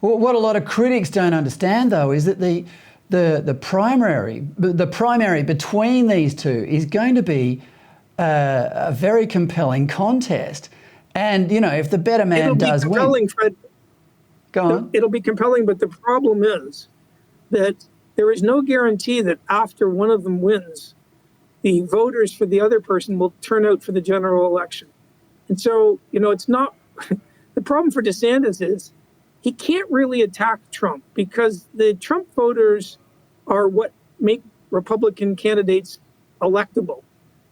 Well, what a lot of critics don't understand, though, is that the primary between these two is going to be a very compelling contest. And, you know, if the better man does win... It'll be compelling, Fred. Go on. It'll be compelling, but the problem is that there is no guarantee that after one of them wins, the voters for the other person will turn out for the general election. And so, you know, it's not... The problem for DeSantis is he can't really attack Trump because the Trump voters are what make Republican candidates electable.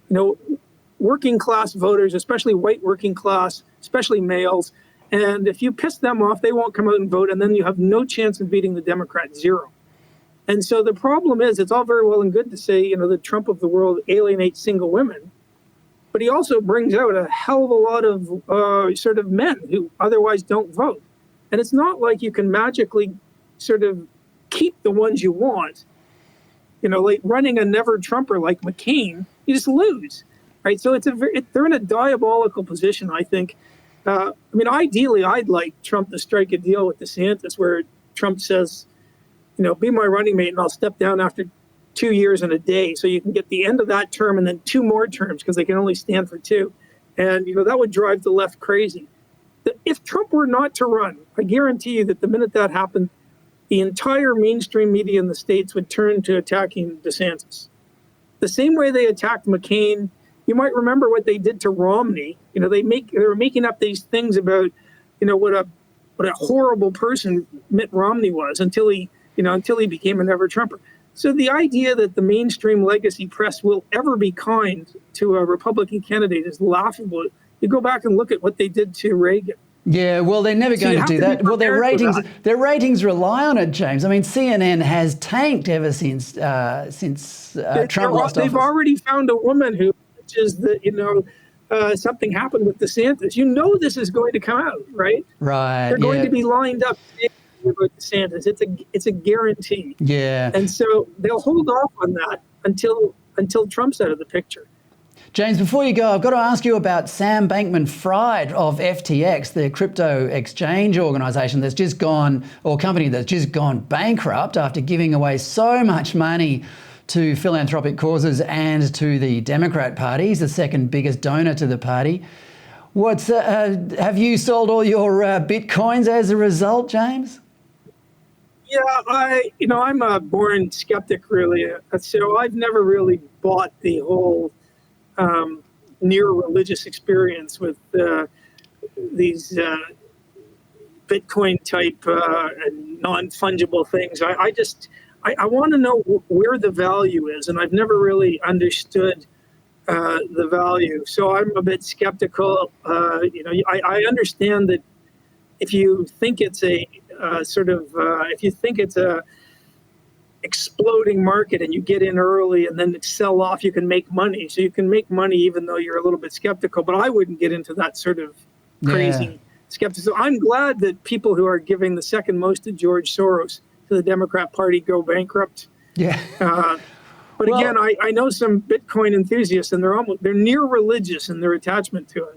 You know, working class voters, especially white working class, especially males. And if you piss them off, they won't come out and vote. And then you have no chance of beating the Democrat, zero. And so the problem is, it's all very well and good to say, you know, the Trump of the world alienates single women. But he also brings out a hell of a lot of sort of men who otherwise don't vote. And it's not like you can magically sort of keep the ones you want. You know, like running a never Trumper like McCain, you just lose, right? So they're in a diabolical position, I think. I mean, ideally, I'd like Trump to strike a deal with DeSantis where Trump says, you know, be my running mate and I'll step down after 2 years and a day. So you can get the end of that term and then 2 more terms because they can only stand for 2. And, you know, that would drive the left crazy. If Trump were not to run, I guarantee you that the minute that happened, the entire mainstream media in the States would turn to attacking DeSantis. The same way they attacked McCain. You might remember what they did to Romney. You know, they were making up these things about, you know, what a horrible person Mitt Romney was until he became a never Trumper. So the idea that the mainstream legacy press will ever be kind to a Republican candidate is laughable. You go back and look at what they did to Reagan. Yeah, well, they're never going to do that. Well, their ratings rely on it, James. I mean, CNN has tanked ever since Trump lost office. They've already found a woman who is that, you know, something happened with DeSantis. You know this is going to come out, right? Right. They're going to be lined up about DeSantis. It's a guarantee. Yeah. And so they'll hold off on that until Trump's out of the picture. James, before you go, I've got to ask you about Sam Bankman-Fried of FTX, the crypto exchange organisation that's just gone, or company that's just gone bankrupt after giving away so much money to philanthropic causes and to the Democrat Party. He's the second biggest donor to the party. Have you sold all your Bitcoins as a result, James? Yeah, I'm a born skeptic, really. So I've never really bought the whole near religious experience with these Bitcoin type non-fungible things. I want to know where the value is, and I've never really understood the value. So I'm a bit skeptical. I understand that if you think it's if you think it's a exploding market and you get in early and then sell off, you can make money. So you can make money even though you're a little bit skeptical, but I wouldn't get into that sort of crazy skepticism. I'm glad that people who are giving the second most to George Soros to the Democrat Party go bankrupt. Yeah. But again, I know some Bitcoin enthusiasts and they're near religious in their attachment to it.